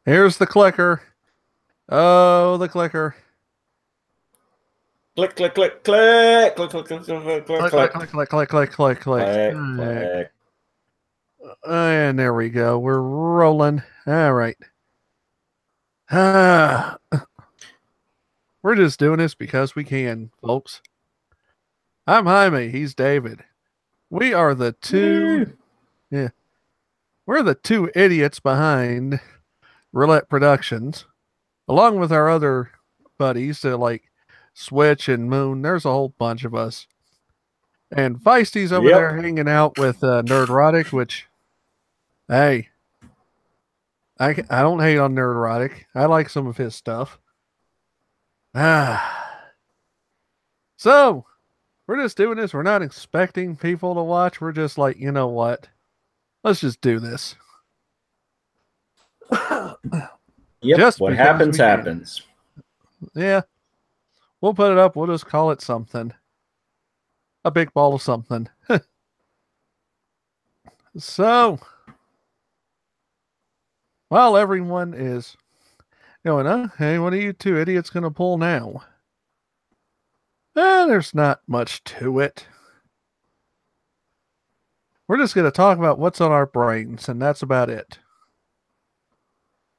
Here's the clicker. Oh, the clicker. Click, click, click, click, click, click, click, click, click, Click, click, click, click, click, click, click, click, click. click, Click. click. And there we go. We're rolling. All right. Ah, we're just doing this because we can, folks. I'm Jaime. He's David. We are the two. Woo. Yeah. We're the two idiots behind Roulette Productions, along with our other buddies, like Switch and Moon. There's a whole bunch of us. And Feisty's over Yep. there hanging out with Nerdrotic, which, hey, I don't hate on Nerdrotic. I like some of his stuff. Ah. So, we're just doing this. We're not expecting people to watch. We're just like, you know what? Let's just do this. Yep. Just What because happens, we can. happens. Yeah. We'll put it up. We'll just call it something. A big ball of something. So, while everyone is going, hey, what are you two idiots going to pull now? There's not much to it. We're just going to talk about what's on our brains, and that's about it.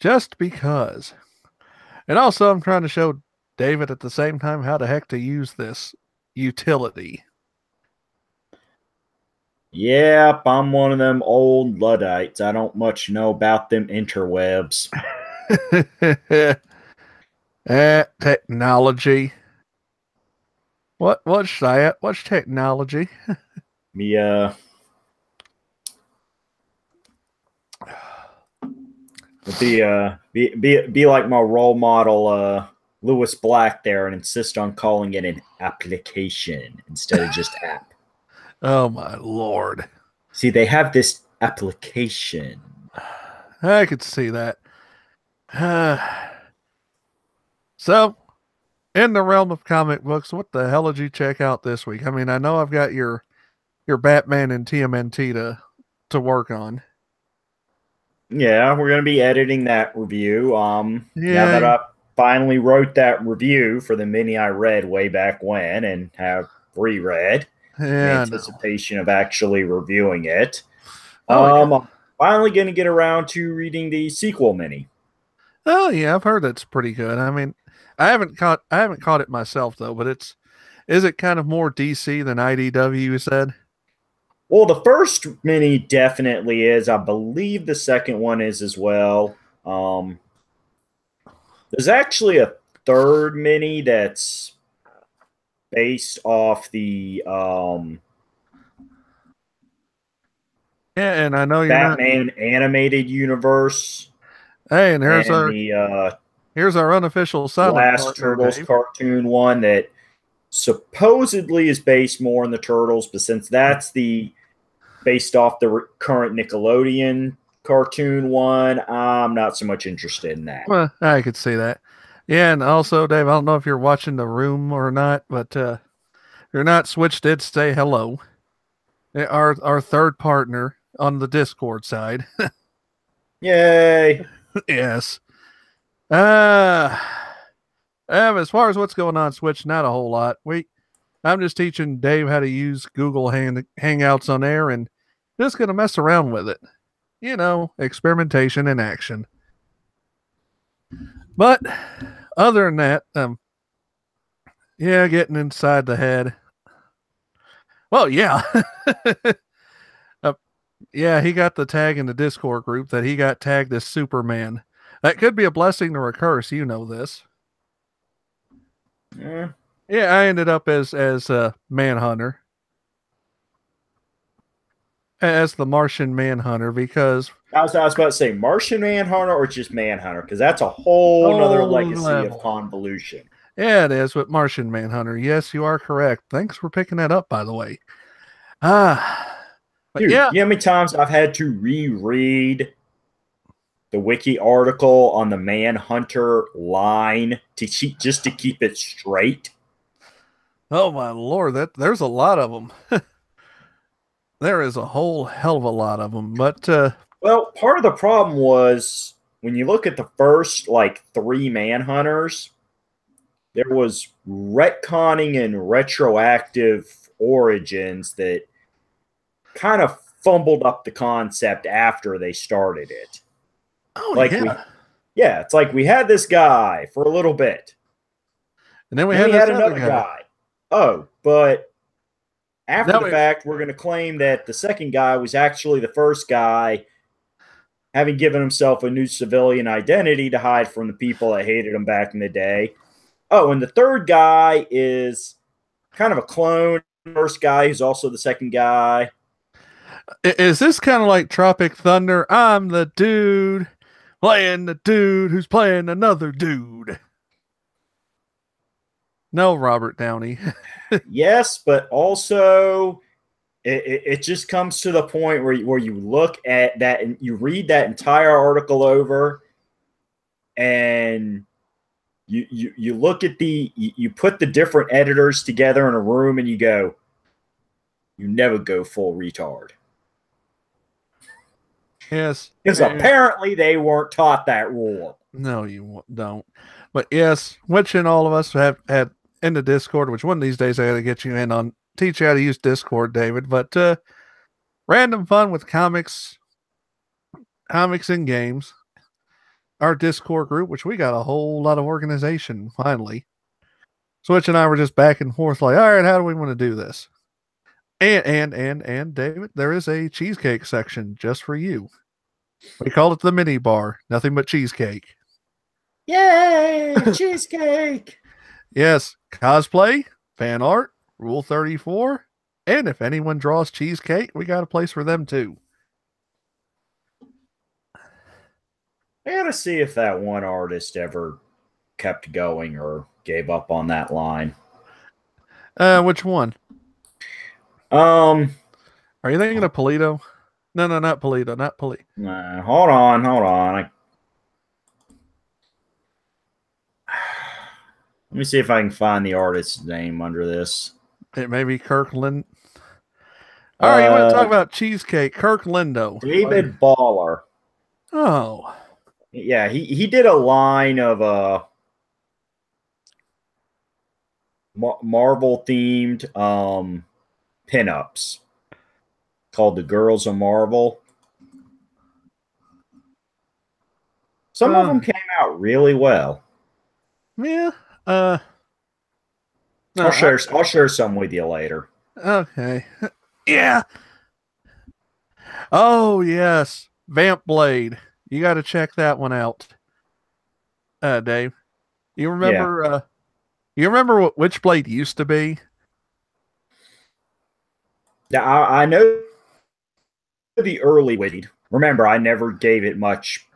Just because. And also, I'm trying to show David at the same time how the heck to use this utility. Yep, I'm one of them old Luddites. I don't much know about them interwebs. Technology. What's that? What's technology? Me, be like my role model, Lewis Black there, and insist on calling it an application instead of just app. Oh my lord. See, they have this application. I could see that. So, in the realm of comic books, what the hell did you check out this week? I mean, I know I've got your Batman and TMNT to work on. Yeah, we're gonna be editing that review. Now that Yeah, I finally wrote that review for the mini I read way back when and have reread in yeah, I know. anticipation of actually reviewing it. Oh yeah. I'm finally gonna get around to reading the sequel mini. Oh yeah, I've heard it's pretty good. I mean, I haven't caught it myself though, but is it kind of more DC than IDW, you said? Well, the first mini definitely is. I believe the second one is as well. There's actually a third mini that's based off the Yeah, and I know you're not. Batman animated universe Hey, and and the here's our unofficial silent last partner, Turtles Dave. cartoon one that supposedly is based more on the Turtles, but since that's the based off the current Nickelodeon cartoon one, I'm not so much interested in that. Well, I could see that. Yeah, and also, Dave, I don't know if you're watching the room or not, but if you're not, Switch did say hello. Our third partner on the Discord side. Yay! Yes. Uh as far as what's going on Switch, not a whole lot. I'm just teaching Dave how to use Google Hangouts on air and just gonna mess around with it. You know, experimentation in action. But other than that, yeah, getting inside the head. Well, yeah. uh, yeah, he got the tag in the Discord group that he got tagged as Superman. That could be a blessing or a curse, you know this. Eh. Yeah, I ended up as Manhunter, as the Martian Manhunter, because I was about to say Martian Manhunter or just Manhunter, because that's a whole nother oh legacy of level. convolution. Yeah, it is with Martian Manhunter. Yes, you are correct. Thanks for picking that up, by the way. Ah, but Dude, yeah, you know how many times I've had to reread the wiki article on the Manhunter line just to keep it straight? oh my lord, that there's a lot of them. There is a whole hell of a lot of them. But Well, part of the problem was when you look at the first like 3 Manhunters, there was retconning and retroactive origins that kind of fumbled up the concept after they started it. Oh Like it's like we had this guy for a little bit. and then we Then had we this had other another guy. Oh, but after Now the fact, we're going to claim that the second guy was actually the first guy, having given himself a new civilian identity to hide from the people that hated him back in the day. Oh, and the third guy is kind of a clone. First guy who's also the second guy. Is this kind of like Tropic Thunder? I'm the dude playing the dude who's playing another dude. No, Robert Downey. Yes, but also it just comes to the point where you look at that and you read that entire article over, and you look at you put the different editors together in a room and you go, you never go full retard. Yes. Because apparently they weren't taught that rule. No, you don't. But yes, which and all of us have had in the Discord, which one of these days I got to get you in on, teach you how to use Discord, David. But random fun with comics and games. Our Discord group, which we got a whole lot of organization finally. Switch and I were just back and forth, like, all right, how do we want to do this? And David, there is a cheesecake section just for you. We call it the mini bar. Nothing but cheesecake. Yay! Cheesecake! Yes, cosplay, fan art, Rule 34, and if anyone draws cheesecake, we got a place for them too. I gotta see if that one artist ever kept going or gave up on that line. Which one? Are you thinking of Polito? No, not Polito, not Polito. Hold on. Let me see if I can find the artist's name under this. It may be Kirkland. All right, you want to talk about cheesecake? Kirk Lindo. David Baller. Oh. Yeah, he did a line of Marvel themed pinups called The Girls of Marvel. Some of them came out really well. Yeah. No, I'll share some with you later. Okay. Yeah. Oh yes, Vamp Blade. You got to check that one out. Dave, you remember? Yeah. You remember what Witchblade used to be? Yeah, I know the early Witchblade. Remember, I never gave it much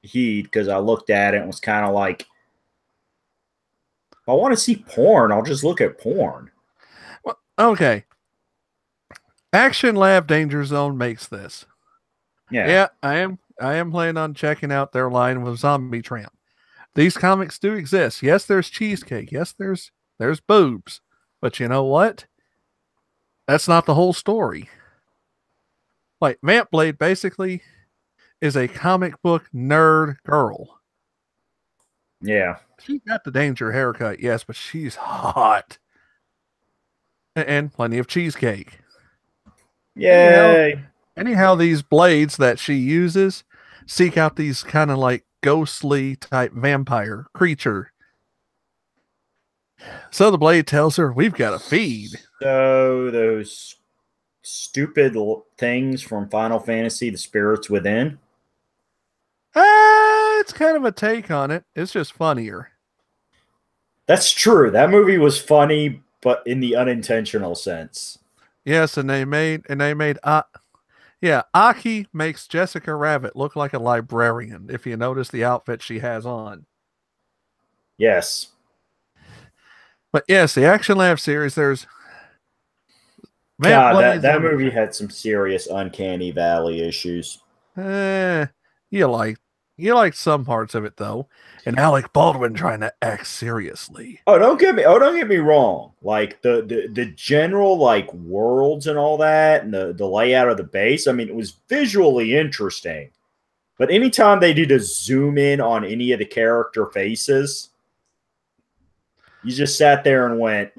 heed because I looked at it and was kind of like, if I want to see porn, I'll just look at porn. Well, okay. Action Lab Danger Zone makes this. Yeah, I am planning on checking out their line with Zombie Tramp. These comics do exist. Yes, there's cheesecake. Yes, there's boobs. But you know what? That's not the whole story. Like, Vamp Blade basically is a comic book nerd girl. Yeah. She got the danger haircut, yes, but she's hot. And plenty of cheesecake. Yay. Anyhow, these blades that she uses seek out these kind of like ghostly type vampire creature. So the blade tells her, we've got to feed. So those stupid things from Final Fantasy, the spirits within? It's kind of a take on it. It's just funnier. That's true. That movie was funny, but in the unintentional sense. Yes, and they made Aki makes Jessica Rabbit look like a librarian, if you notice the outfit she has on. Yes. But yes, the Action Lab series, there's... God, that movie had some serious Uncanny Valley issues. You liked some parts of it, though. And Alec Baldwin trying to act seriously. Don't get me wrong. Like the general like worlds and all that, and the layout of the base. I mean, it was visually interesting. But anytime they did a zoom in on any of the character faces, you just sat there and went,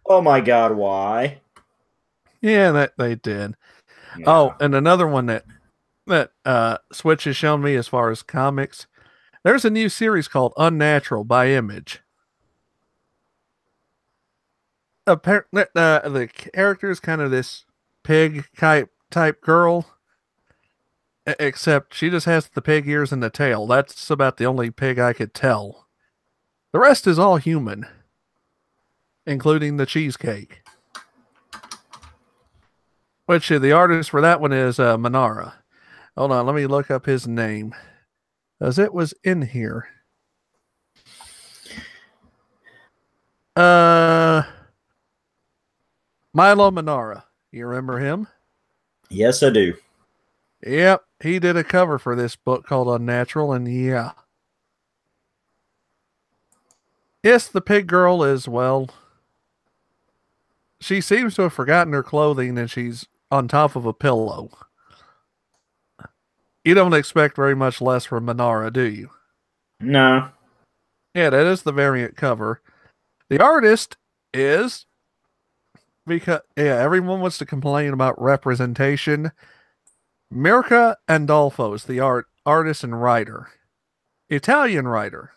"Oh my god, why?" Yeah, that they did. Yeah. Oh, and another one that Switch has shown me as far as comics. There's a new series called Unnatural by Image. Apparently, the character is kind of this pig type girl, except she just has the pig ears and the tail. That's about the only pig I could tell. The rest is all human, including the cheesecake. Which the artist for that one is Manara. Hold on, let me look up his name, as it was in here. Uh, Milo Manara. You remember him? Yes, I do. Yep, he did a cover for this book called Unnatural, and yeah. Yes, the pig girl is, well, she seems to have forgotten her clothing and she's on top of a pillow. You don't expect very much less from Manara, do you? No. Yeah, that is the variant cover. The artist is, because, yeah, everyone wants to complain about representation. Mirka Andolfo is the artist and writer. Italian writer.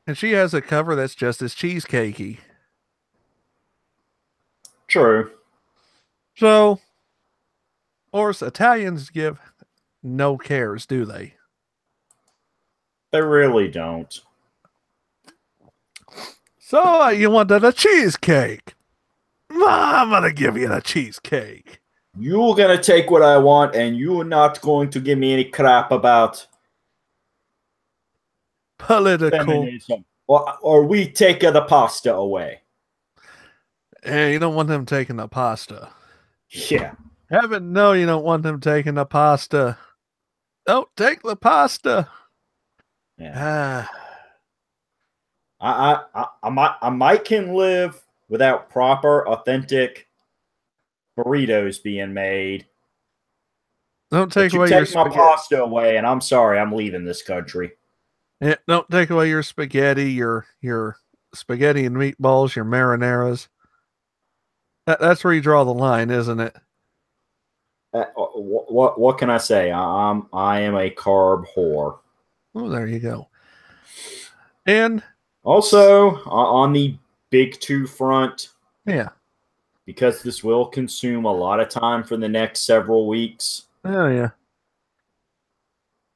And she has a cover that's just as cheesecakey. True. So, of course, Italians give no cares, do they? They really don't. So, you wanted a cheesecake. I'm going to give you the cheesecake. You're gonna take what I want, and you're not going to give me any crap about Political. feminism, or we take the pasta away. Hey, you don't want them taking the pasta. Yeah. Heaven, no, you don't want them taking the pasta. Don't take the pasta. Yeah. Ah. I might can live without proper, authentic burritos being made. Don't But take you away your take my spaghetti. pasta away, and I'm sorry, I'm leaving this country. Yeah, don't take away your spaghetti, your spaghetti and meatballs, your marinaras. That's where you draw the line, isn't it? What can I say? I am a carb whore. Oh, there you go. And Also, on the big two front, yeah, because this will consume a lot of time for the next several weeks. oh yeah,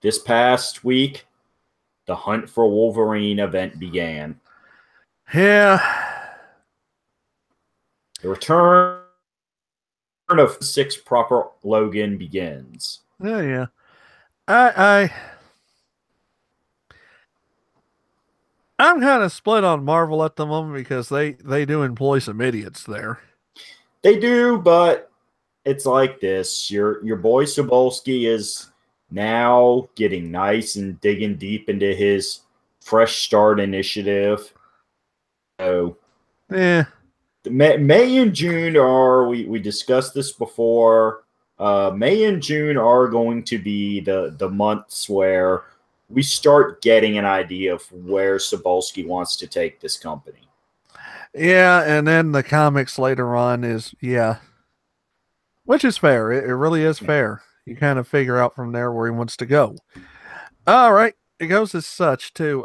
This past week, the Hunt for Wolverine event began. yeah. The return of six proper Logan begins. Yeah, yeah. I I'm kind of split on Marvel at the moment because they do employ some idiots there. They do, but it's like this. Your boy Sobolski is now getting nice and digging deep into his Fresh Start initiative. So Yeah, May and June are we discussed this before. May and June are going to be the months where we start getting an idea of where Sobolski wants to take this company. yeah, and then the comics later on is yeah, which is fair. It really is fair. You kind of figure out from there where he wants to go. All right, it goes as such to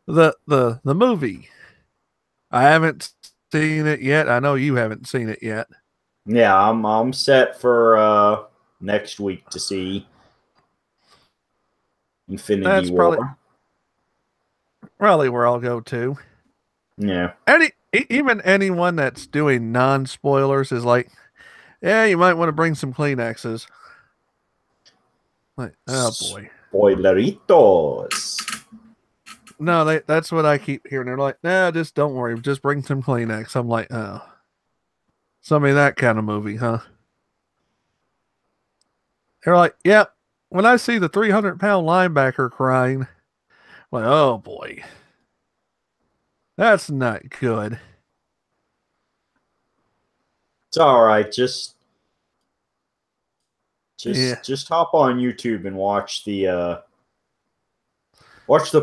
the movie. I haven't seen it yet. I know you haven't seen it yet. Yeah, I'm set for next week to see Infinity That's probably War. probably where I'll go to. Yeah. Even anyone that's doing non spoilers is like, yeah, you might want to bring some Kleenexes. Like, oh boy. Spoileritos. No, that's what I keep hearing. They're like, nah, just don't worry, just bring some Kleenex. I'm like, oh, somebody that kind of movie, huh? They're like, yep. Yeah, when I see the 300-pound linebacker crying, I'm like, oh boy, that's not good. It's all right. Just Yeah. Just hop on YouTube and watch the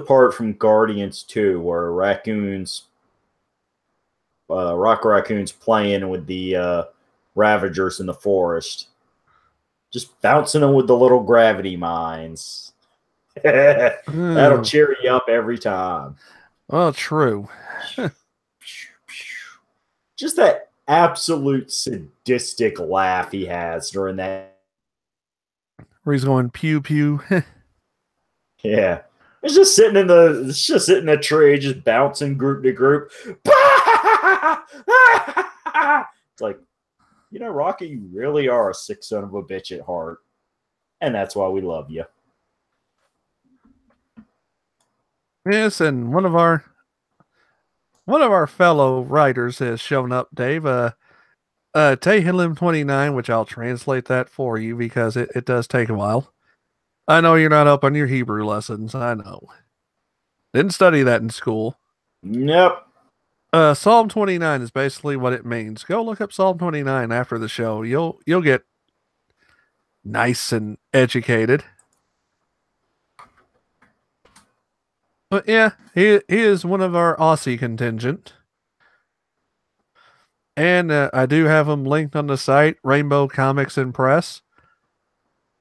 part from Guardians 2 where rock raccoons playing with the Ravagers in the forest. Just bouncing them with the little gravity mines. That'll Oh, cheer you up every time. well, true. Just that absolute sadistic laugh he has during that. Where he's going pew pew. Yeah. It's just sitting in a tree, just bouncing group to group. It's like, Rocky, you really are a sick son of a bitch at heart. And that's why we love you. Yes, and one of our fellow writers has shown up, Dave. Tehillim 29, which I'll translate that for you because it does take a while. I know you're not up on your Hebrew lessons. I know. Didn't study that in school. Nope. Psalm 29 is basically what it means. Go look up Psalm 29 after the show. You'll get nice and educated. But yeah, he is one of our Aussie contingent. And I do have him linked on the site, Rainbow Comics and Press.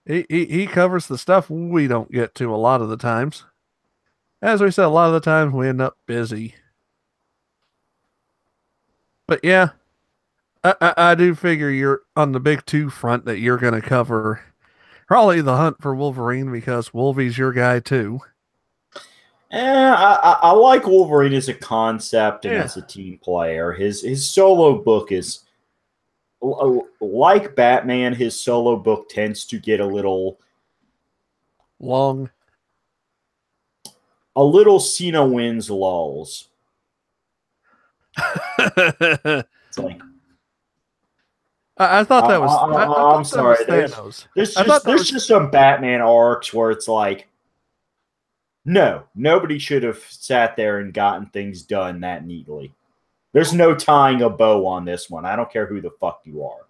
He covers the stuff we don't get to a lot of the times. As we said, a lot of the times we end up busy. But yeah, I do figure you're on the big two front that you're going to cover probably the hunt for Wolverine because Wolvie's your guy too. I like Wolverine as a concept and Yeah. as a team player. His solo book is like Batman. His solo book tends to get a little Long. Cena wins lulls. It's like I thought that was. I I'm thought that was sorry. Thanos. There's I thought just that was. just some Batman arcs where it's like, no, nobody should have sat there and gotten things done that neatly. There's no tying a bow on this one. I don't care who the fuck you are.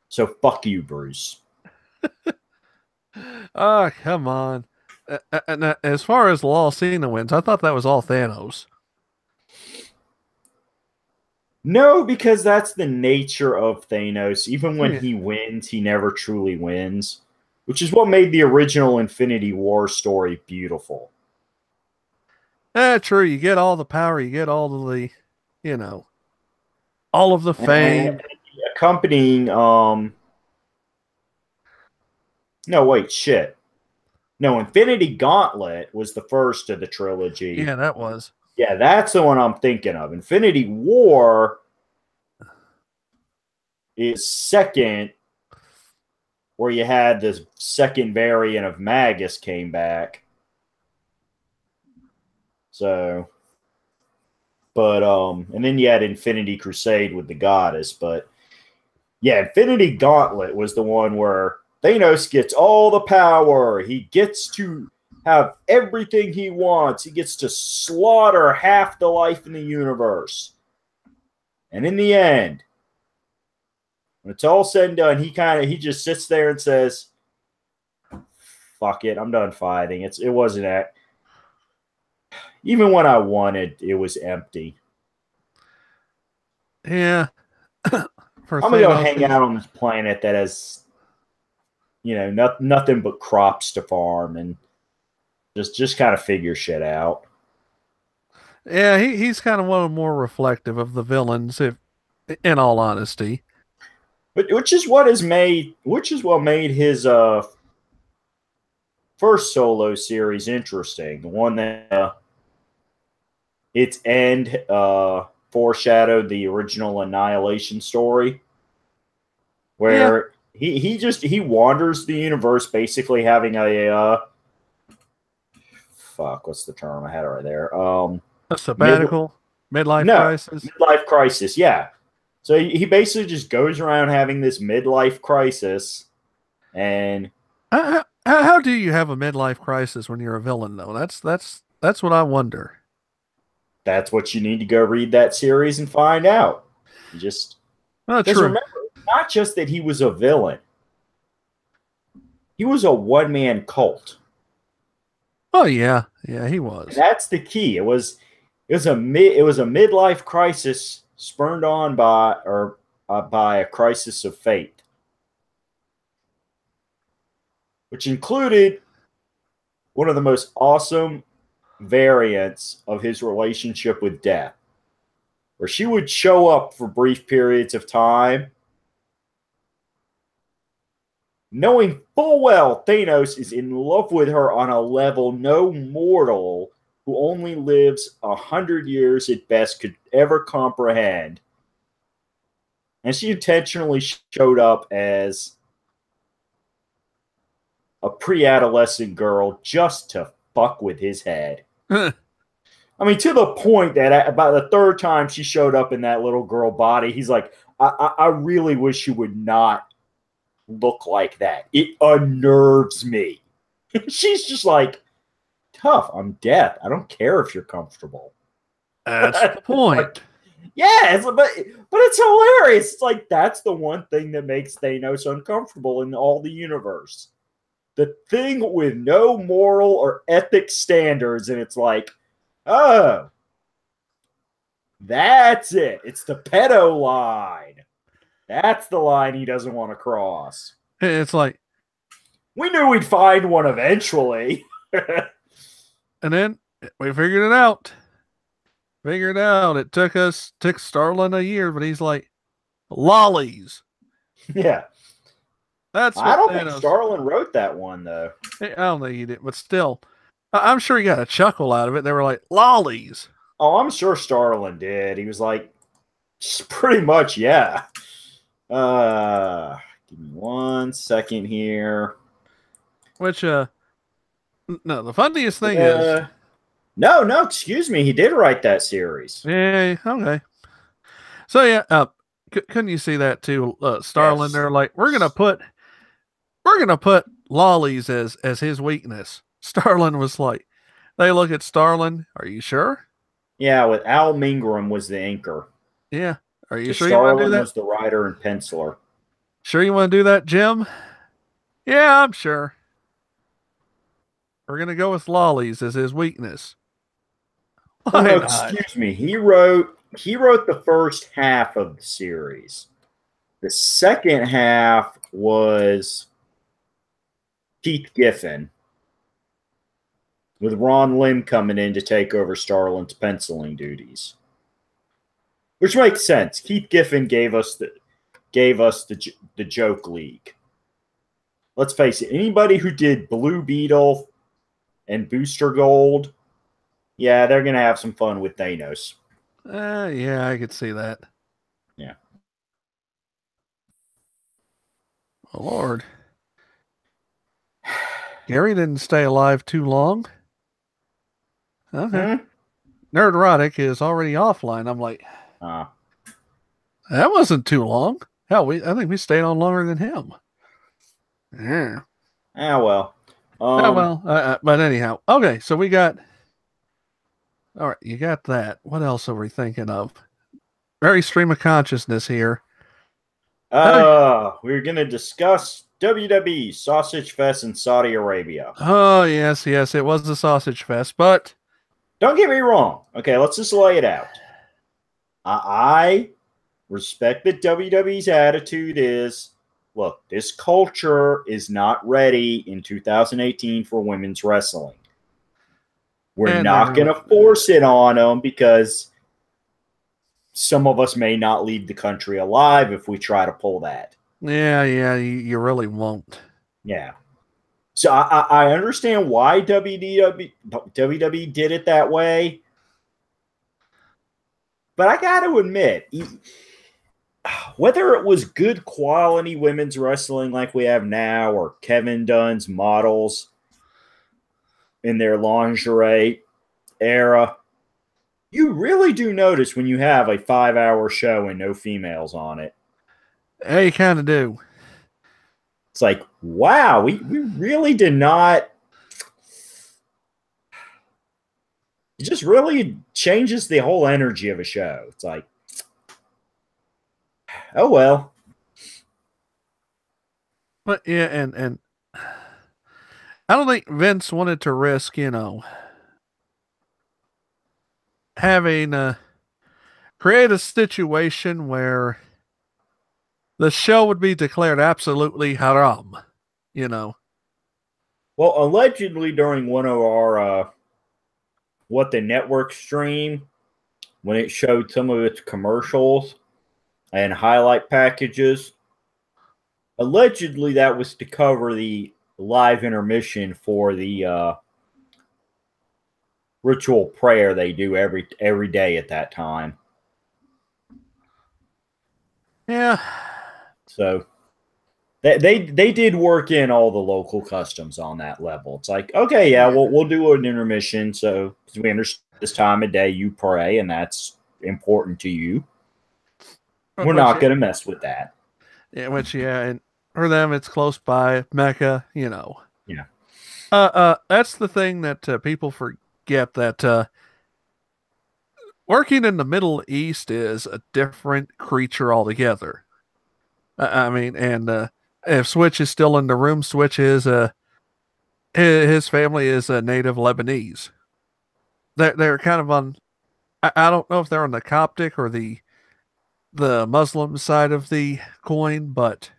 So fuck you, Bruce. Oh, come on. As far as Law Cena wins, I thought that was all Thanos. No, because that's the nature of Thanos. Even when Yeah. he wins, he never truly wins, which is what made the original Infinity War story beautiful. True. You get all the power, you get all of the, you know, all of the fame. And accompanying, no, wait, shit. No, Infinity Gauntlet was the first of the trilogy. Yeah, that was. Yeah, that's the one I'm thinking of. Infinity War is second, where you had this second variant of Magus came back. So, but and then you had Infinity Crusade with the Goddess. But yeah, Infinity Gauntlet was the one where Thanos gets all the power. He gets to have everything he wants. He gets to slaughter half the life in the universe. And in the end, when it's all said and done, he just sits there and says, fuck it, I'm done fighting. It wasn't that. Even when I wanted, it was empty. Yeah. I'm gonna go hang out on this planet that has, nothing but crops to farm and just kind of figure shit out. Yeah, he's kind of one of the more reflective of the villains, if in all honesty. But which is what made his first solo series interesting. The one that its end foreshadowed the original Annihilation story, where he wanders the universe, basically having a what's the term I had right there? A sabbatical, midlife crisis. Midlife crisis, yeah. So he basically just goes around having this midlife crisis, and how do you have a midlife crisis when you're a villain, though? That's what I wonder. That's what you need to go read that series and find out. Just Not because true. remember, not just that he was a villain. he was a one-man cult. Oh yeah, yeah, he And was. that's the key. It was a midlife crisis spurned on by a crisis of faith, which included one of the most awesome variants of his relationship with death, where she would show up for brief periods of time, knowing full well Thanos is in love with her on a level no mortal who only lives 100 years at best could ever comprehend. And she intentionally showed up as a pre-adolescent girl just to fuck with his head. I mean, to the point that about the third time she showed up in that little girl body, he's like, I really wish you would not look like that. It unnerves me. She's just like, tough. I'm death. I don't care if you're comfortable. That's the point. Like, yeah, but it's hilarious. It's like that's the one thing that makes Thanos uncomfortable in all the universe. The thing with no moral or ethic standards, and it's like, oh, that's it. It's the pedo line. That's the line he doesn't want to cross. It's like, we knew we'd find one eventually. and then we figured it out. It took Starlin a year, but he's like, lollies. Yeah. That's what I don't Thanos, think Starlin wrote that one, though. I don't think he did, but still, I'm sure he got a chuckle out of it. They were like, lollies. Oh, I'm sure Starlin did. He was like, pretty much, yeah. Give me 1 second here. Which, no, the funniest thing is, no, excuse me. He did write that series. yeah, okay. So yeah, couldn't you see that too? Starlin, Yes. they're like, we're gonna put lollies as his weakness. Starlin was like, they look at Starlin. Are you sure? Yeah, with Al Mingram was the inker. Yeah. Are you The sure you want to do Starlin that? was the writer and penciler. Sure you want to do that, Jim? Yeah, I'm sure. We're gonna go with lollies as his weakness. Well, Why no, not? excuse me. He wrote the first half of the series. The second half was Keith Giffen, with Ron Lim coming in to take over Starlin's penciling duties, which makes sense. Keith Giffen gave us the Joke League. Let's face it. Anybody who did Blue Beetle and Booster Gold, yeah, they're gonna have some fun with Thanos. Yeah, I could see that. Yeah. Oh, Lord. Gary didn't stay alive too long. Okay. Nerdrotic is already offline. I'm like, that wasn't too long. Hell, I think we stayed on longer than him. Yeah. Well. But anyhow, okay. So we got. All right, you got that. What else are we thinking of? Very stream of consciousness here. We're gonna discuss WWE Sausage Fest in Saudi Arabia. Oh yes, it was the Sausage Fest, but don't get me wrong. Okay, let's just lay it out. I respect that WWE's attitude is, look, this culture is not ready in 2018 for women's wrestling. We're not going to force it on them because some of us may not leave the country alive if we try to pull that. Yeah, you really won't. Yeah. So I understand why WWE did it that way. But I got to admit, whether it was good quality women's wrestling like we have now or Kevin Dunn's models in their lingerie era, you really do notice when you have a 5-hour show and no females on it. Yeah, you kind of do. It's like, wow, we really did not. It just really changes the whole energy of a show. It's like, oh well. But yeah, and I don't think Vince wanted to risk, having create a situation where the show would be declared absolutely haram, you know. Well, allegedly during one of our what the network stream, when it showed some of its commercials and highlight packages, allegedly that was to cover the live intermission for the ritual prayer they do every day at that time. Yeah. So they did work in all the local customs on that level. It's like, okay, yeah, we'll do an intermission. So we understand this time of day you pray, and that's important to you. We're Which, not going to mess with that. yeah, and for them it's close by Mecca, Yeah. That's the thing that people forget that working in the Middle East is a different creature altogether. I mean, and if Switch is still in the room, Switch is his family is a native Lebanese. They're kind of on. I don't know if they're on the Coptic or the Muslim side of the coin, but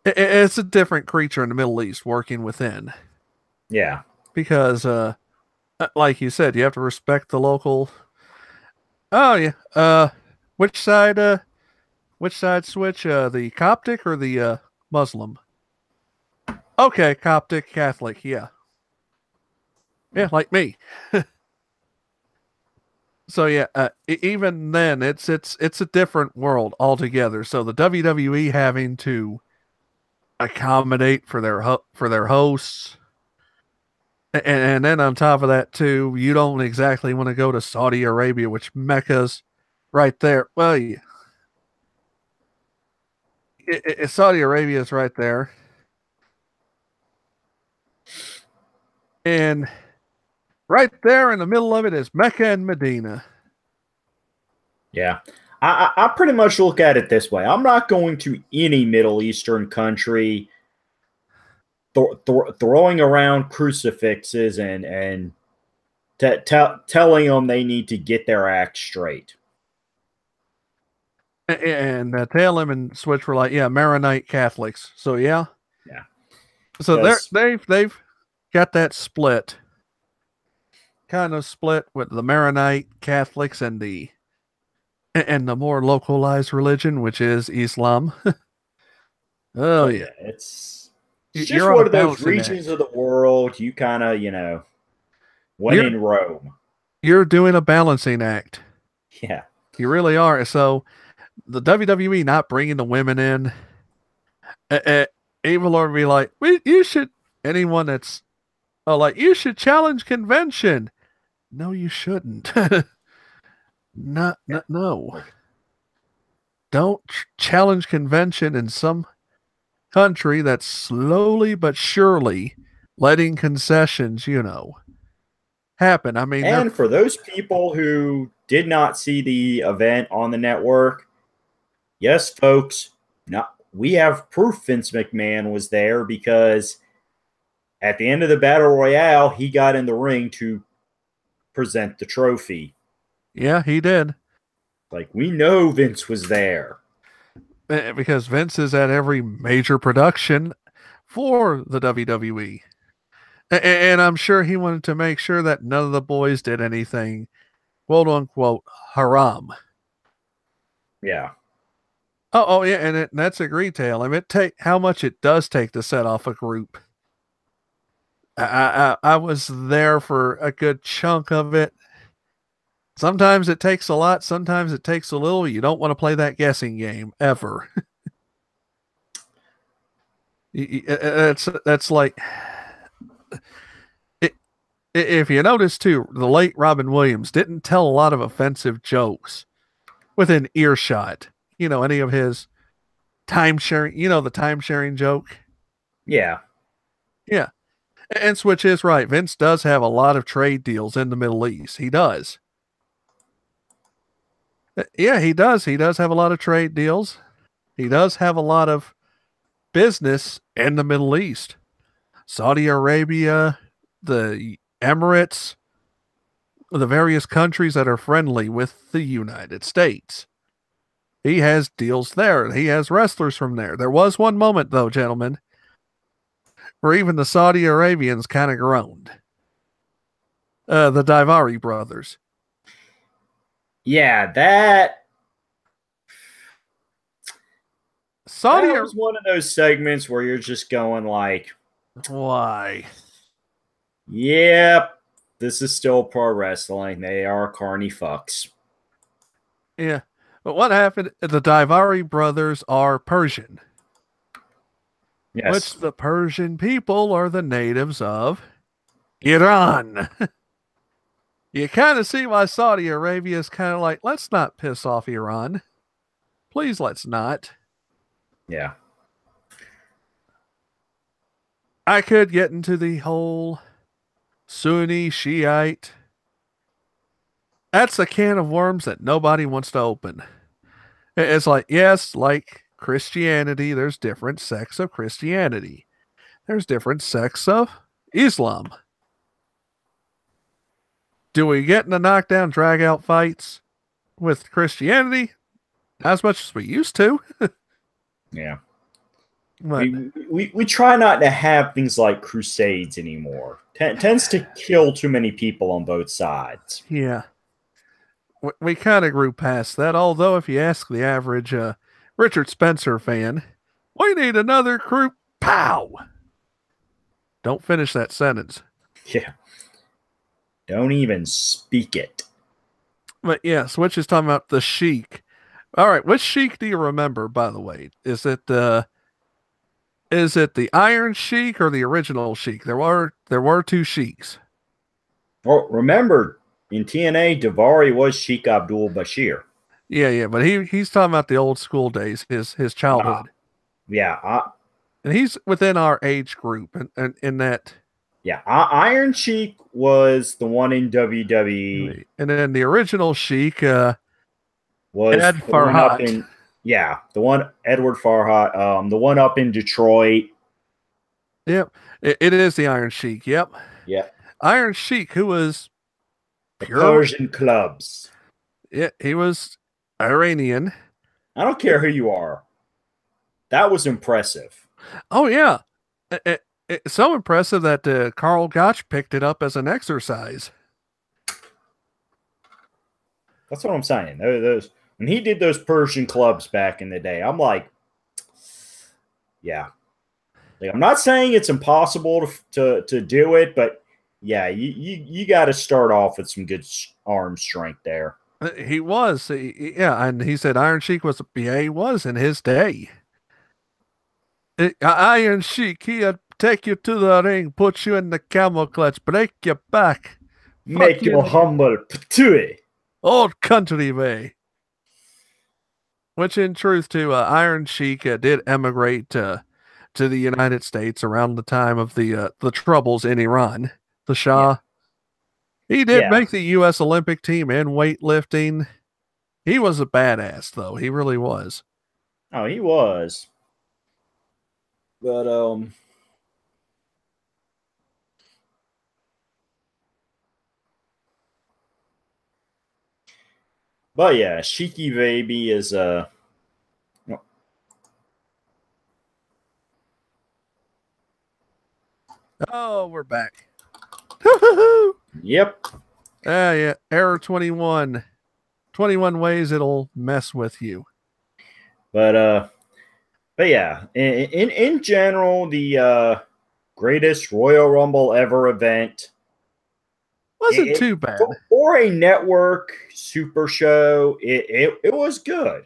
it's a different creature in the Middle East working within. Yeah. Because, like you said, you have to respect the local. Oh yeah. Which side? Which side switch? The Coptic or the Muslim? Okay, Coptic Catholic. Yeah, yeah, like me. So yeah, even then, it's a different world altogether. So the WWE having to accommodate for their hosts, and then on top of that too, you don't exactly want to go to Saudi Arabia, which Mecca's right there. Well, Saudi Arabia is right there, and right there in the middle of it is Mecca and Medina. Yeah. I pretty much look at it this way. I'm not going to any Middle Eastern country throwing around crucifixes and telling them they need to get their act straight. And Talem and Switch were like, yeah, Maronite Catholics. So yeah, Yeah. so they've got that split, kind of split with the Maronite Catholics and the more localized religion, which is Islam. Oh yeah, it's just you're on a one of those balancing regions act. of the world you kind of when You're in Rome. you're doing a balancing act. Yeah. You really are. So the WWE not bringing the women in, Evil Lord be like, you should. Anyone that's like, you should challenge convention. No, you shouldn't. Not, Yeah. no. Don't challenge convention in some country that's slowly but surely letting concessions, happen. I mean, they're And for those people who did not see the event on the network, yes, folks, not we have proof Vince McMahon was there because at the end of the battle royale, he got in the ring to present the trophy. yeah, he did. Like we know Vince was there. Because Vince is at every major production for the WWE. And I'm sure he wanted to make sure that none of the boys did anything, quote unquote, haram. Yeah. Oh yeah, and that's a retail. I mean, how much it does take to set off a group. I was there for a good chunk of it. Sometimes it takes a lot, sometimes it takes a little. You don't want to play that guessing game ever. That's like if you notice too, the late Robin Williams didn't tell a lot of offensive jokes within earshot. Any of his time sharing, the time sharing joke. Yeah. Yeah. And Switch is right. Vince does have a lot of trade deals in the Middle East. He does. Yeah, he does. He does have a lot of trade deals. He does have a lot of business in the Middle East. Saudi Arabia, the Emirates, the various countries that are friendly with the United States. He has deals there. He has wrestlers from there. There was one moment, though, gentlemen, where even the Saudi Arabians kind of groaned. The Daivari brothers. Yeah, that Saudi was one of those segments where you're just going like, why? yep, this is still pro wrestling. They are carny fucks. Yeah. But what happened? The Daivari brothers are Persian. Yes. Which the Persian people are the natives of Iran. You kind of see why Saudi Arabia is kind of like, let's not piss off Iran. Please, let's not. Yeah. I could get into the whole Sunni Shiite. That's a can of worms that nobody wants to open. It's like, yes, like Christianity, there's different sects of Christianity. There's different sects of Islam. Do we get into knockdown, drag out fights with Christianity? Not as much as we used to. Yeah. But, we try not to have things like crusades anymore. Tends to kill too many people on both sides. yeah. We kind of grew past that. Although, if you ask the average Richard Spencer fan, we need another crew. Pow! Don't finish that sentence. Yeah. Don't even speak it. But yeah, Switch is talking about the Sheik. All right, which Sheik do you remember, by the way? Is it the Iron Sheik or the original Sheik? There were two Sheiks. Oh, remember, in TNA, Daivari was Sheikh Abdul Bashir. Yeah, but he's talking about the old school days, his childhood. And he's within our age group, and in that. Yeah, Iron Sheik was the one in WWE, and then the original Sheik was Ed Farhat. The one Edward Farhat, the one up in Detroit. Yep, it is the Iron Sheik. Yep. Yeah. Iron Sheik, who was pure Persian clubs. Yeah, he was Iranian. I don't care who you are. That was impressive. Oh yeah, it's so impressive that Karl Gotch picked it up as an exercise. That's what I'm saying. Those when he did those Persian clubs back in the day, I'm like, yeah. Like, I'm not saying it's impossible to do it, but yeah, you got to start off with some good arm strength there. He was, yeah, and he said Iron Sheik was, yeah, he was in his day. Iron Sheik, he'd take you to the ring, put you in the camel clutch, break your back, make you humble, patooey. Old country way. Which, in truth, too, Iron Sheik did emigrate to the United States around the time of the troubles in Iran. The Shah. Yeah. He did make the U.S. Olympic team in weightlifting. He was a badass, though. He really was. Oh, he was. But yeah, Sheiky Baby is Oh, we're back. Yep. Yeah. Error 21. 21 ways it'll mess with you. But yeah, in general, the greatest Royal Rumble ever event wasn't too bad. For a network super show, it was good.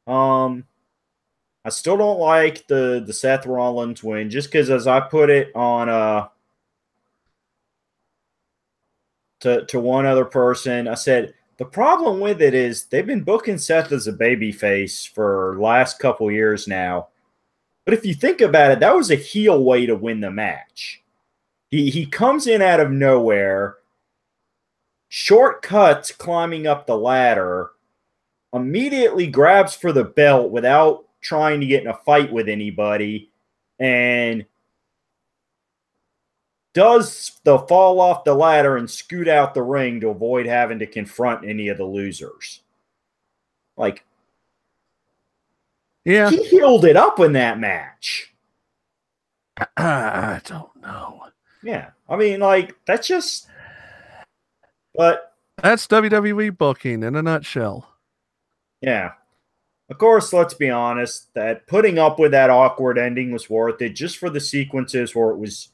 I still don't like the Seth Rollins win, just because, as I put it on to one other person, I said the problem with it is they've been booking Seth as a babyface for the last couple years now. But if you think about it, that was a heel way to win the match. He comes in out of nowhere, shortcuts climbing up the ladder, immediately grabs for the belt without trying to get in a fight with anybody, and does the fall off the ladder and scoot out the ring to avoid having to confront any of the losers. Like, Yeah. he healed it up in that match. I don't know. Yeah. I mean, like, that's just. But. That's WWE booking in a nutshell. Yeah. Of course, let's be honest, that putting up with that awkward ending was worth it just for the sequences where it was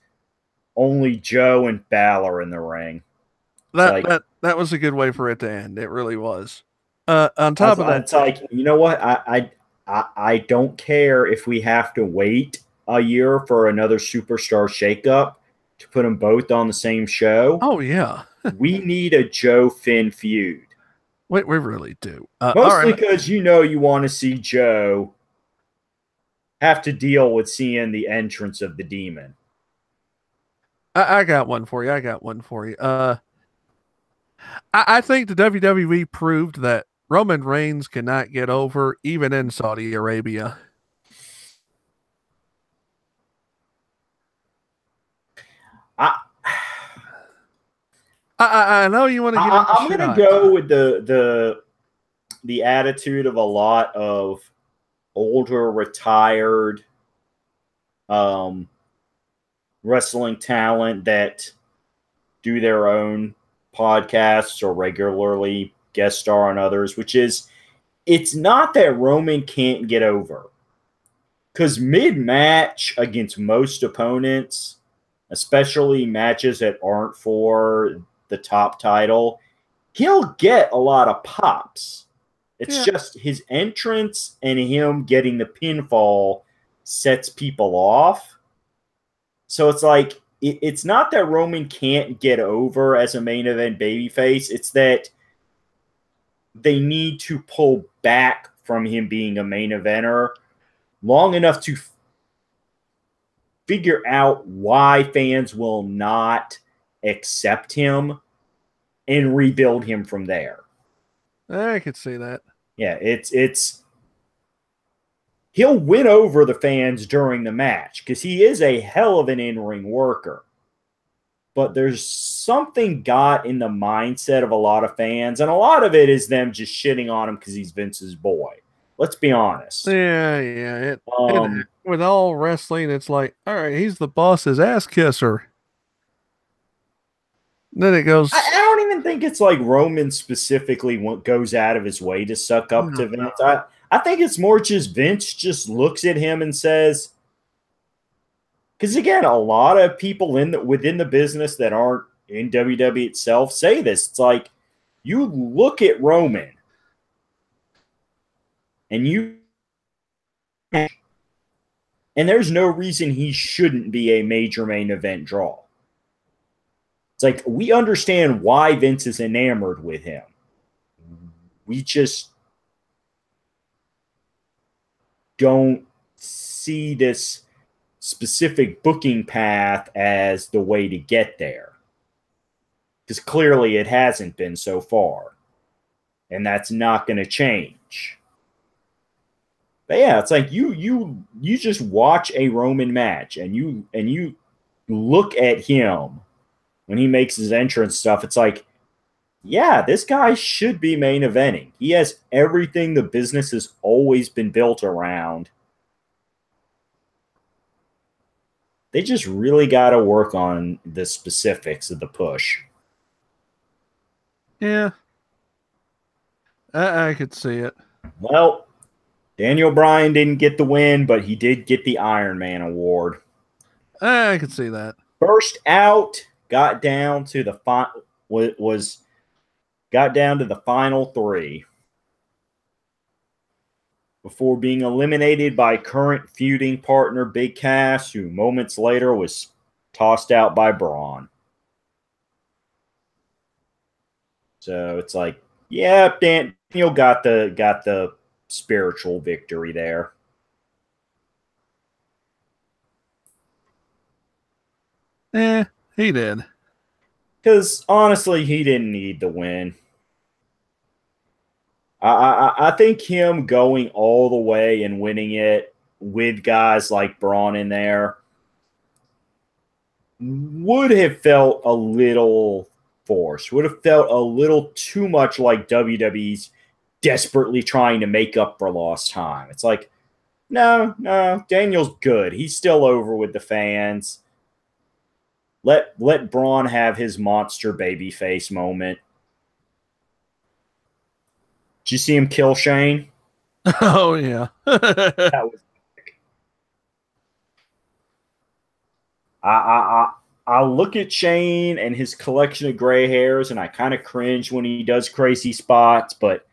only Joe and Balor in the ring. It's That like, that was a good way for it to end. It really was. On top of that, it's like, you know what? I don't care if we have to wait a year for another superstar shakeup to put them both on the same show. oh yeah, We need a Joe Finn feud. we really do. All Mostly right, because you want to see Joe have to deal with seeing the entrance of the demon. I got one for you. I got one for you. I think the WWE proved that Roman Reigns cannot get over even in Saudi Arabia. I I know you want to give him a I'm gonna shot. go with the attitude of a lot of older, retired wrestling talent that do their own podcasts or regularly guest star on others, which is it's not that Roman can't get over. Because mid-match against most opponents, especially matches that aren't for the top title, he'll get a lot of pops. It's Yeah, just his entrance and him getting the pinfall sets people off. So it's like, it's not that Roman can't get over as a main event babyface. It's that they need to pull back from him being a main eventer long enough to figure out why fans will not accept him and rebuild him from there. I could see that. Yeah, it's he'll win over the fans during the match because he is a hell of an in-ring worker. But there's something got in the mindset of a lot of fans, and a lot of it is them just shitting on him because he's Vince's boy. Let's be honest. Yeah. With all wrestling, it's like, all right, he's the boss's ass kisser. Then it goes, I don't even think it's like Roman specifically goes out of his way to suck up to Vince. I think it's more just Vince just looks at him and says, because again, a lot of people within the business that aren't in WWE itself say this. It's like you look at Roman and there's no reason he shouldn't be a major main event draw. It's like we understand why Vince is enamored with him. We just don't see this specific booking path as the way to get there. Because clearly it hasn't been so far. And that's not going to change. But yeah, it's like you just watch a Roman match and you look at him when he makes his entrance stuff. It's like, yeah, this guy should be main eventing. He has everything the business has always been built around. They just really got to work on the specifics of the push. yeah, I could see it. Well, Daniel Bryan didn't get the win, but he did get the Iron Man award. I could see that. First out, got down to the final three before being eliminated by current feuding partner Big Cass, who moments later was tossed out by Braun. So it's like, yeah, Daniel got the spiritual victory there. He did. Because honestly, he didn't need the win. I think him going all the way and winning it with guys like Braun in there, would have felt a little forced, would have felt a little too much like WWE's desperately trying to make up for lost time. It's like, no, no, Daniel's good. He's still over with the fans. Let Braun have his monster baby face moment. Did you see him kill Shane? Oh yeah. That was I look at Shane and his collection of gray hairs, and I kind of cringe when he does crazy spots, but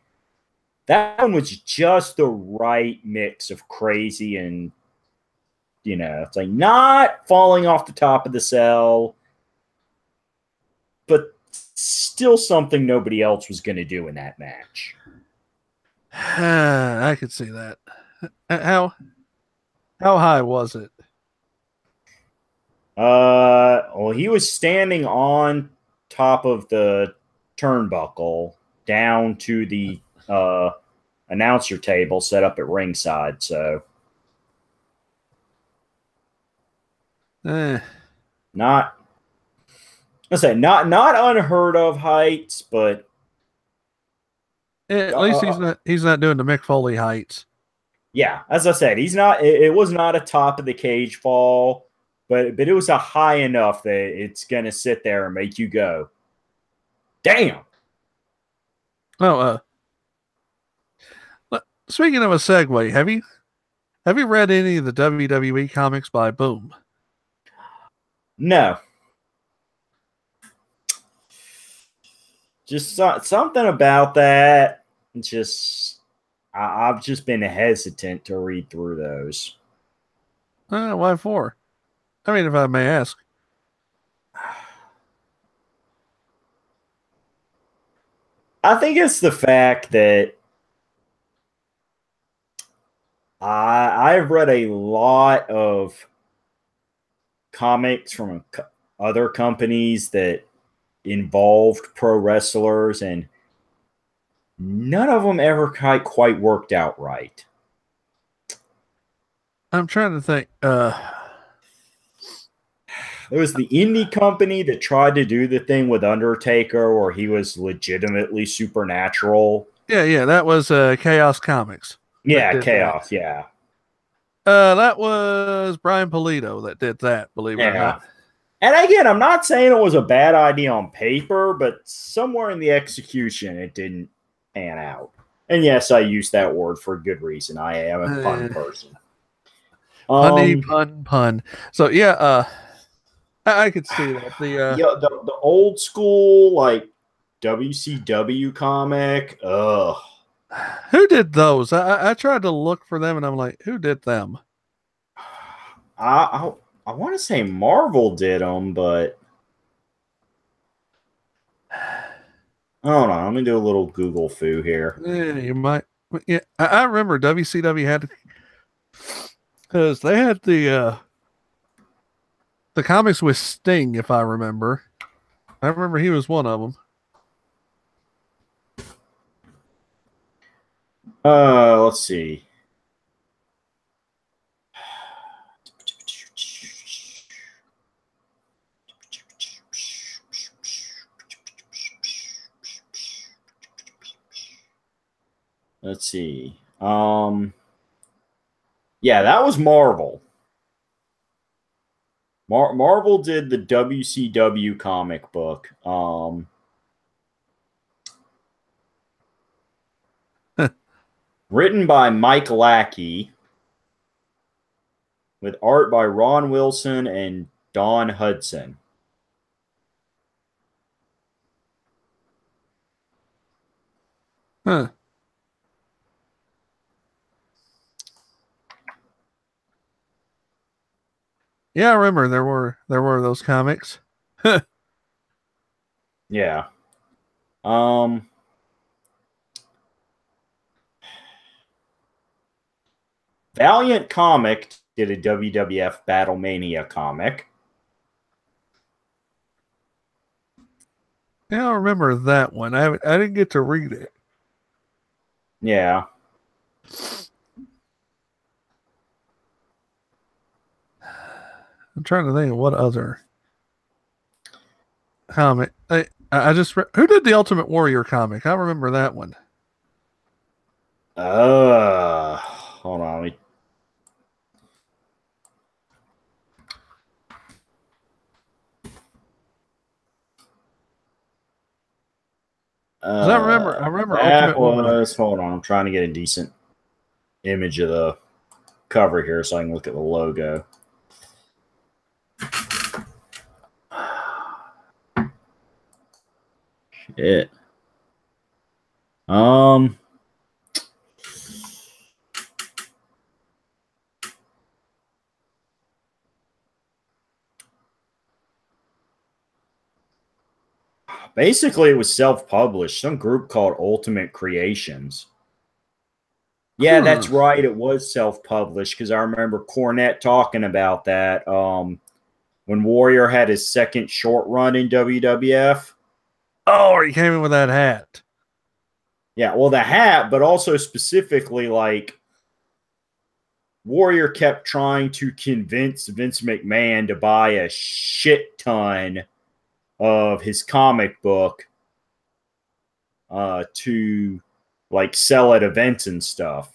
that one was just the right mix of crazy and, it's like not falling off the top of the cell, but still something nobody else was going to do in that match. I could see that. How high was it? Well, he was standing on top of the turnbuckle down to the announcer table set up at ringside. So Eh, not, I say not unheard of heights, but at uh, least uh, he's not doing the Mick Foley heights. yeah, as I said, he's not. It was not a top of the cage fall, but it was a high enough that it's gonna sit there and make you go, damn. Oh, speaking of a segue, have you read any of the WWE comics by Boom? No, just something about that. Just I've just been hesitant to read through those. Why for? I mean, if I may ask. I think it's the fact that I've read a lot of comics from other companies that involved pro wrestlers, and none of them ever quite worked out right. I'm trying to think. There was the indie company that tried to do the thing with Undertaker where he was legitimately supernatural. Yeah, that was Chaos Comics that Yeah, did that. chaos. Yeah. That was Brian Polito that did that. Believe it or Yeah. not. And again, I'm not saying it was a bad idea on paper, but somewhere in the execution, it didn't pan out. And yes, I use that word for a good reason. I am a pun Uh, person. Punny Um, pun. So yeah, I could see that. yeah, the old school like WCW comic. Ugh. Who did those? I tried to look for them, and I'm like, who did them? I I want to say Marvel did them, but hold on. Let me do a little Google foo here. You might. Yeah, I remember WCW had because they had the comics with Sting, if I remember. I remember he was one of them. Let's see. Let's see. Yeah, that was Marvel. Marvel did the WCW comic book. Written by Mike Lackey, with art by Ron Wilson and Don Hudson. Huh. Yeah, I remember there were those comics. Yeah. Um, Valiant Comic did a WWF Battlemania comic. Yeah, I remember that one. I didn't get to read it. Yeah. I'm trying to think of what other. comic. I just who did the Ultimate Warrior comic? I remember that one. Hold on. I remember That Ultimate Warrior. was. Hold on. I'm trying to get a decent image of the cover here so I can look at the logo. Shit. Basically, it was self-published. Some group called Ultimate Creations. Yeah, that's right. It was self-published because I remember Cornette talking about that when Warrior had his second short run in WWF. Oh, he came in with that hat. Yeah, well, the hat, but also specifically, like, Warrior kept trying to convince Vince McMahon to buy a shit ton of his comic book to, like, sell at events and stuff.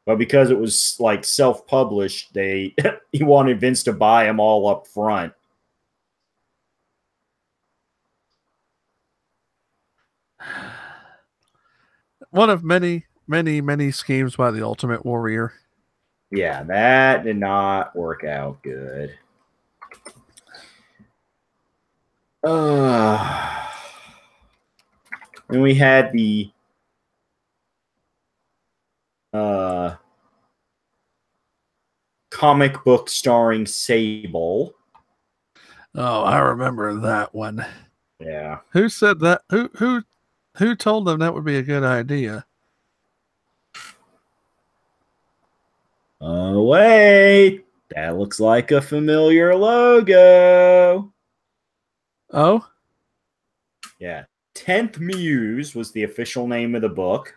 But because it was, like, self-published, he wanted Vince to buy them all up front. One of many, many, many schemes by the Ultimate Warrior. Yeah, that did not work out good. And we had the comic book starring Sable. Oh, I remember that one. Yeah. Who said that? Who told them that would be a good idea? Oh, wait. That looks like a familiar logo. Oh? Yeah. 10th Muse was the official name of the book.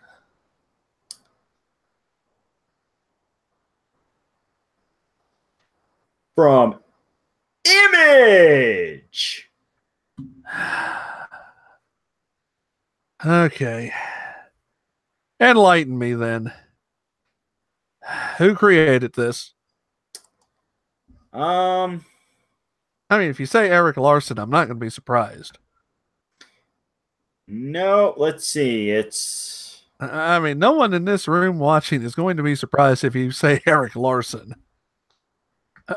From Image. Okay. Enlighten me then. Who created this? I mean, if you say Eric Larson, I'm not going to be surprised. No, let's see. It's. I mean, no one in this room watching is going to be surprised if you say Eric Larson.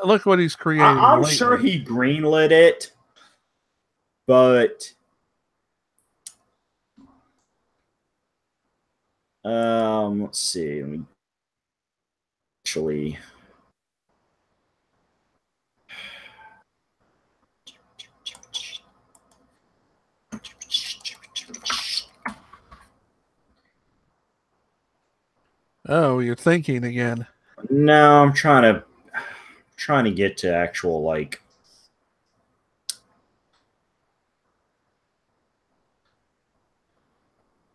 Look what he's creating. I'm sure he greenlit it, but let's see. Let me actually. Oh, you're thinking again. No, I'm trying to get to actual, like,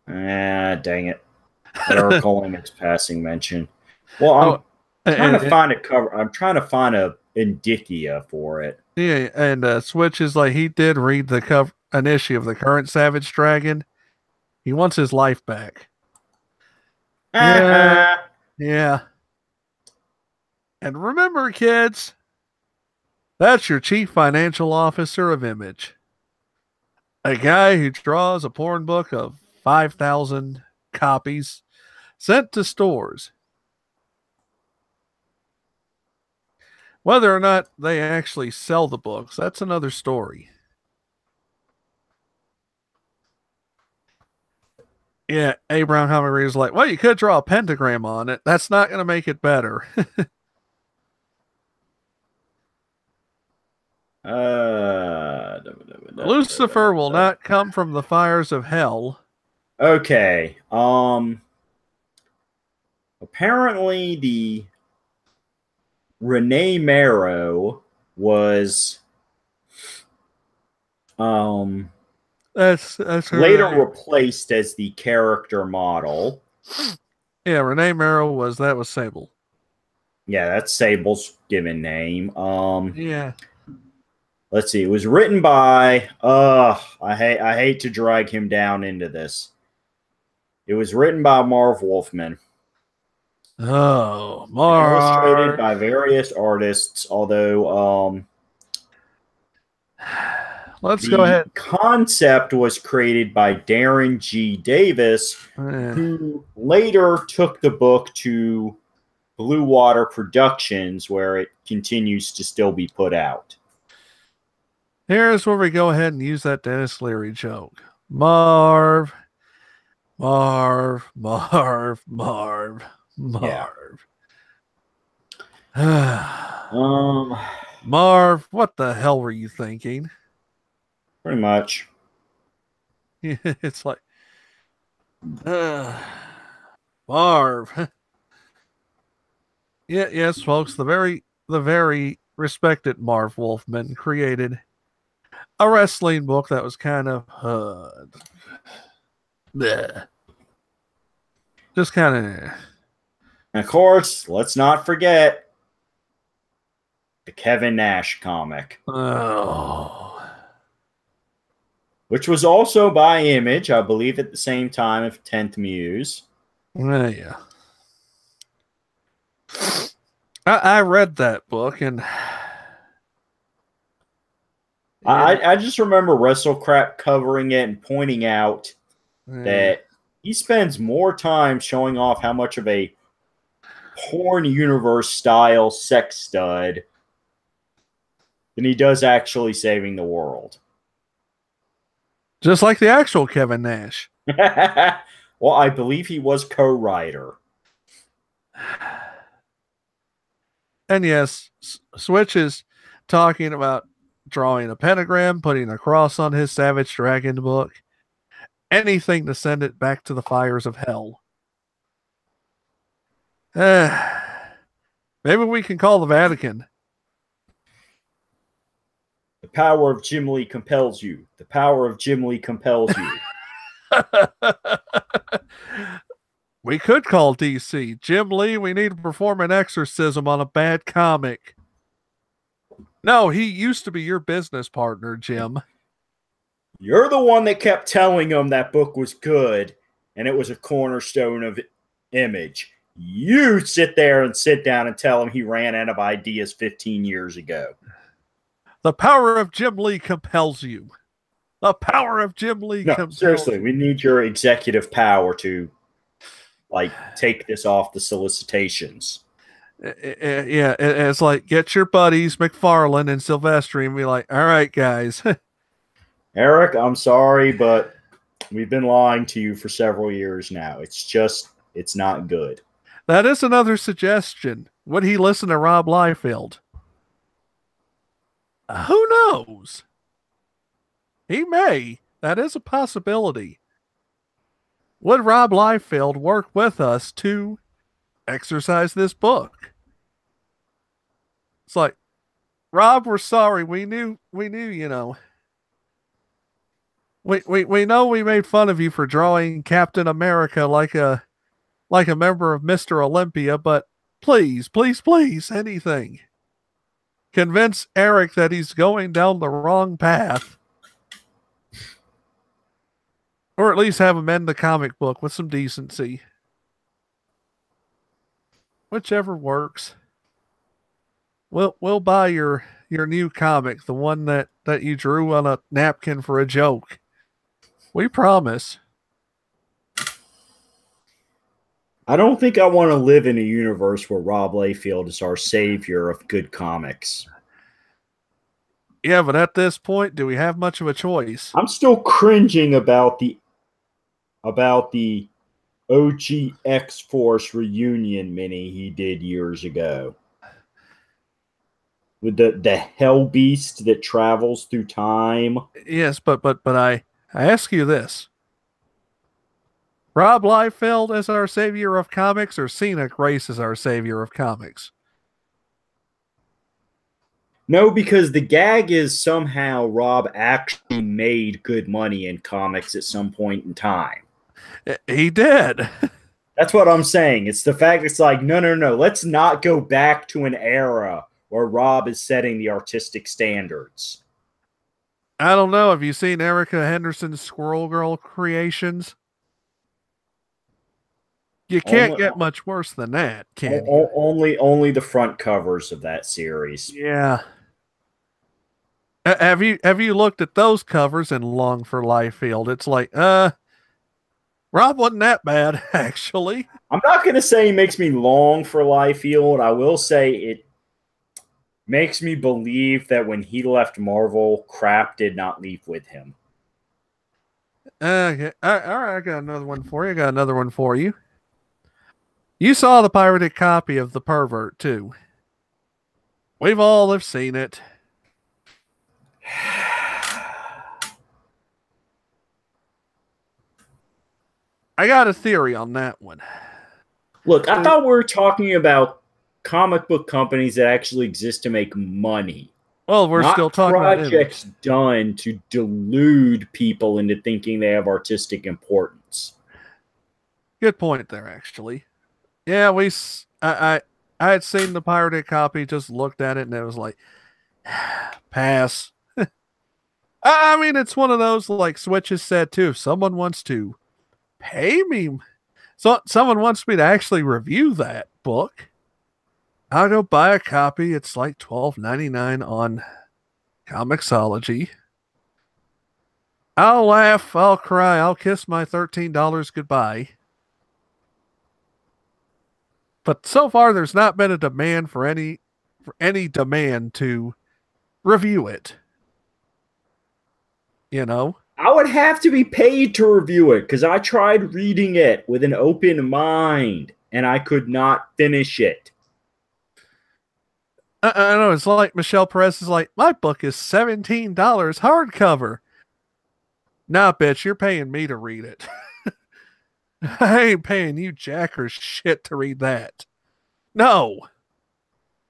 dang it. Article limits passing mention. Well, I'm trying to find a cover. I'm trying to find a indicia for it. Yeah, and Switch is like he did read an issue of the current Savage Dragon. He wants his life back. Yeah. Yeah. And remember, kids, that's your chief financial officer of Image. A guy who draws a porn book of 5,000 copies sent to stores. Whether or not they actually sell the books, that's another story. Yeah, Abraham Hummer is like, well, you could draw a pentagram on it. That's not going to make it better. Lucifer will not come from the fires of hell. Okay. Apparently the Renee Marrow was that's later replaced as the character model. Yeah, Renee Marrow was Sable. Yeah, that's Sable's given name. Yeah. let's see. It was written by I hate to drag him down into this. It was written by Marv Wolfman Oh, and illustrated Marv. by various artists, although Let's go the ahead. concept was created by Darren G. Davis, who later took the book to Blue Water Productions, where it continues to still be put out. Here's where we go ahead and use that Dennis Leary joke. Marv, Marv, Marv, Marv, Yeah. Marv. Um, Marv, what the hell were you thinking? pretty much. It's like, uh, Marv. Yeah, yes, folks. The very respected Marv Wolfman created a wrestling book that was kind of, bleh, just kind of. And of course, let's not forget the Kevin Nash comic, Oh, which was also by Image, I believe, at the same time of 10th Muse. yeah. I read that book and I just remember WrestleCrap covering it and pointing out yeah. that he spends more time showing off how much of a porn universe style sex stud than he does actually saving the world. Just like the actual Kevin Nash. Well, I believe he was co-writer. And yes, Switch is talking about drawing a pentagram, putting a cross on his Savage Dragon book, anything to send it back to the fires of hell. Maybe we can call the Vatican. The power of Jim Lee compels you. The power of Jim Lee compels you. We could call DC. Jim Lee, we need to perform an exorcism on a bad comic. No, he used to be your business partner, Jim. You're the one that kept telling him that book was good and it was a cornerstone of Image. You sit there and sit down and tell him he ran out of ideas 15 years ago. The power of Jim Lee compels you. The power of Jim Lee No, compels seriously, you. we need your executive power to take this off the solicitations. Yeah, it's like get your buddies McFarlane and Silvestri and be like, all right, guys. Eric, I'm sorry, but we've been lying to you for several years now. It's not good. That is another suggestion. Would he listen to Rob Liefeld? Who knows? He may. That is a possibility. Would Rob Liefeld work with us to exercise this book? It's like, Rob, we're sorry. We knew, you know. We know we made fun of you for drawing Captain America like a member of Mr. Olympia, but please, please, please, anything. Convince Eric that he's going down the wrong path. Or at least have him end the comic book with some decency. Whichever works. We'll buy your new comic, the one that you drew on a napkin for a joke. We promise. I don't think I want to live in a universe where Rob Liefeld is our savior of good comics. Yeah, but at this point, do we have much of a choice? I'm still cringing about the OG X-Force reunion mini he did years ago. With the hell beast that travels through time. Yes, but I ask you this. Rob Liefeld as our savior of comics or Cena Grace as our savior of comics? No, because the gag is somehow Rob actually made good money in comics at some point in time. He did. That's what I'm saying. It's the fact it's like, no. Let's not go back to an era where Rob is setting the artistic standards. I don't know. Have you seen Erica Henderson's Squirrel Girl creations? You can't Only, get much worse than that, can you? only the front covers of that series. Yeah. Have you looked at those covers in Long for Life Field? It's like, Rob wasn't that bad, actually. I'm not going to say it makes me long for Liefeld. I will say it makes me believe that when he left Marvel, crap did not leave with him. Okay. All right, I got another one for you. I got another one for you. You saw the pirated copy of The Pervert, too. We've all have seen it. I got a theory on that one. Look, I thought we were talking about comic book companies that actually exist to make money, Well, we're still not talking about projects image. done to delude people into thinking they have artistic importance. Good point there, actually. Yeah, I had seen the pirated copy, just looked at it, and it was like, pass. I mean, it's one of those like Switch has said too. If someone wants to pay me, so someone wants me to actually review that book, I'll go buy a copy. It's like $12.99 on Comixology. I'll laugh, I'll cry, I'll kiss my $13 goodbye. But so far, there's not been a demand for any demand to review it. You know, I would have to be paid to review it because I tried reading it with an open mind and I could not finish it. I know it's like Michelle Perez is like, my book is $17 hardcover. Nah, bitch, you're paying me to read it. I ain't paying you jack or shit to read that. No.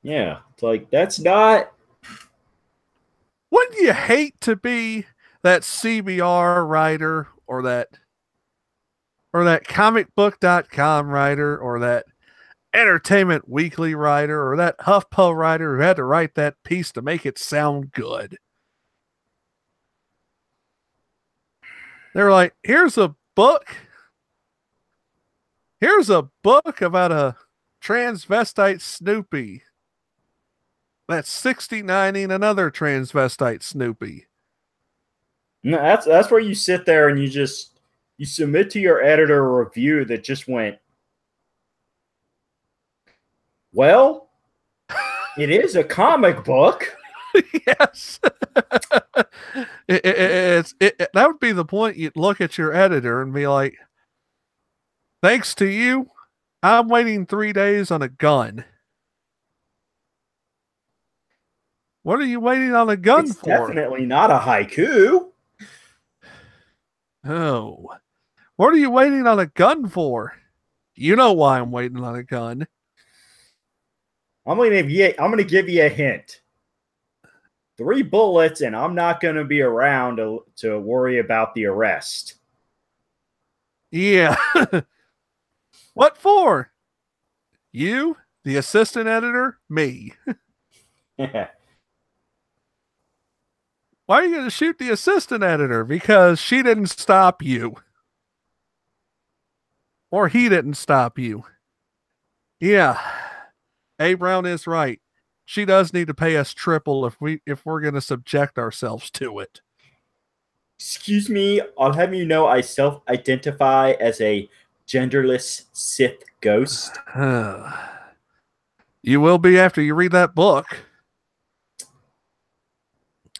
Yeah, it's like that's not. Wouldn't you hate to be that CBR writer or that comicbook.com writer or that Entertainment Weekly writer or that HuffPo writer who had to write that piece to make it sound good? They were like, Here's a book about a transvestite Snoopy that's 69ing another transvestite Snoopy. No, that's where you sit there and you submit to your editor a review that just went, well, it is a comic book. Yes. That would be the point. You'd look at your editor and be like, thanks to you, I'm waiting 3 days on a gun. What are you waiting on a gun It's for? definitely not a haiku. Oh, what are you waiting on a gun for? You know why I'm waiting on a gun. I'm gonna give you a hint. 3 bullets, and I'm not gonna be around to worry about the arrest. Yeah. What for? You, the assistant editor, me. Why are you going to shoot the assistant editor? Because she didn't stop you. Or he didn't stop you. Yeah. A Brown is right. She does need to pay us triple if we're going to subject ourselves to it. Excuse me, I'll have you know I self-identify as a genderless Sith ghost. You will be after you read that book.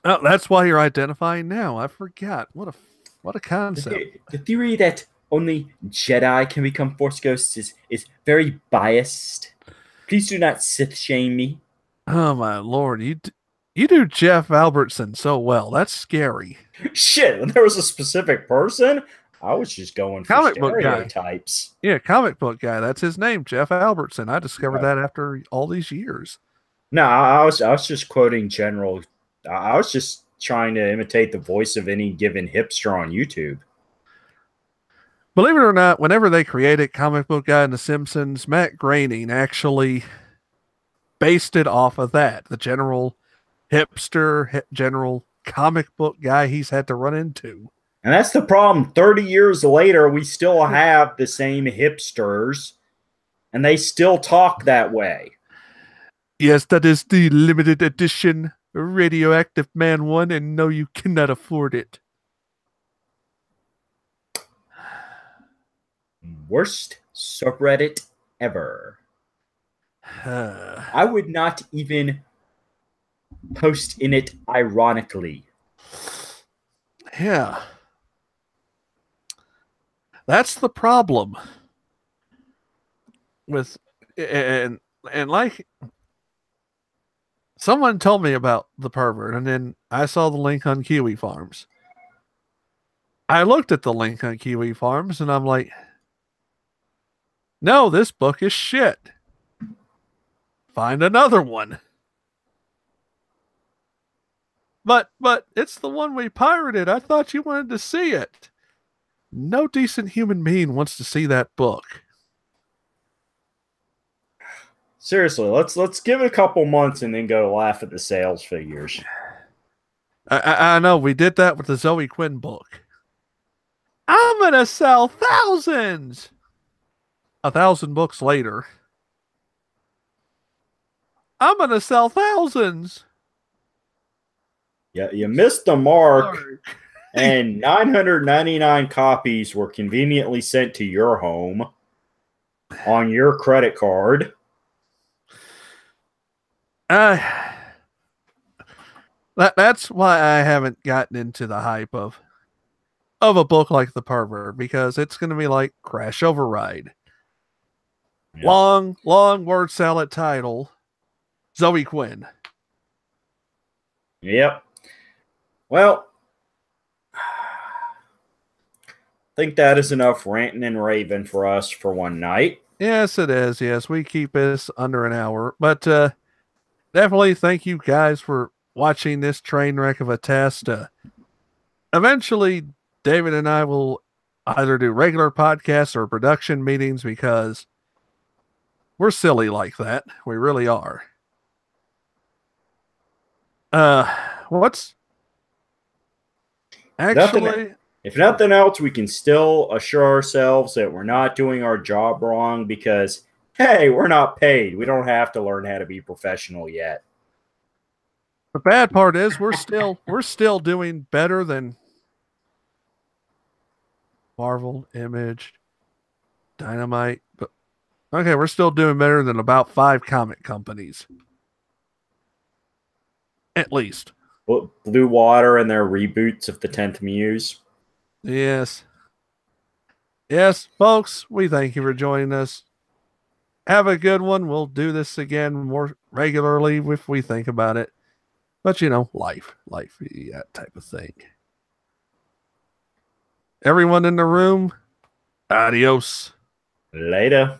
Oh, that's why you're identifying now. I forgot. What a concept. The theory that only Jedi can become Force ghosts is very biased. Please do not Sith shame me. Oh my lord, you do Jeff Albertson so well. That's scary. Shit, when there was a specific person, I was just going for Comic book guy. stereotypes. Yeah, comic book guy. That's his name, Jeff Albertson. I discovered that after all these years. No, I was just quoting general. I was just trying to imitate the voice of any given hipster on YouTube. Believe it or not, whenever they created Comic Book Guy and The Simpsons, Matt Groening actually based it off of that. The general hipster, general comic book guy he's had to run into. And that's the problem. 30 years later, we still have the same hipsters, and they still talk that way. Yes, that is the limited edition Radioactive Man 1, and no, you cannot afford it. Worst subreddit ever. I would not even post in it ironically. Yeah. That's the problem with and like someone told me about the pervert, and then I saw the link on Kiwi Farms. I looked at the link on Kiwi Farms and I'm like, no, this book is shit. Find another one. But it's the one we pirated. I thought you wanted to see it. No decent human being wants to see that book. Seriously, let's give it a couple months and then go laugh at the sales figures. I know we did that with the Zoe Quinn book. I'm gonna sell thousands. 1,000 books later, I'm gonna sell thousands. Yeah, you missed the mark, and 999 copies were conveniently sent to your home on your credit card. That's why I haven't gotten into the hype of a book like The Pervert, because it's going to be like Crash Override. Yep. Long word salad title, Zoe Quinn. Yep. Well, I think that is enough ranting and raving for us for one night. Yes, it is. Yes, we keep this under an hour. But definitely thank you guys for watching this train wreck of a test. Eventually, David and I will either do regular podcasts or production meetings, because we're silly like that. We really are. What's actually... If nothing else, we can still assure ourselves that we're not doing our job wrong, because, hey, we're not paid. We don't have to learn how to be professional yet. The bad part is we're still doing better than Marvel, Image, Dynamite. But okay, we're still doing better than about 5 comic companies. At least. Blue Water and their reboots of the 10th Muse. Yes. Yes, folks, we thank you for joining us. Have a good one. We'll do this again more regularly if we think about it. But, you know, life, that type of thing. Everyone in the room, adios. Later.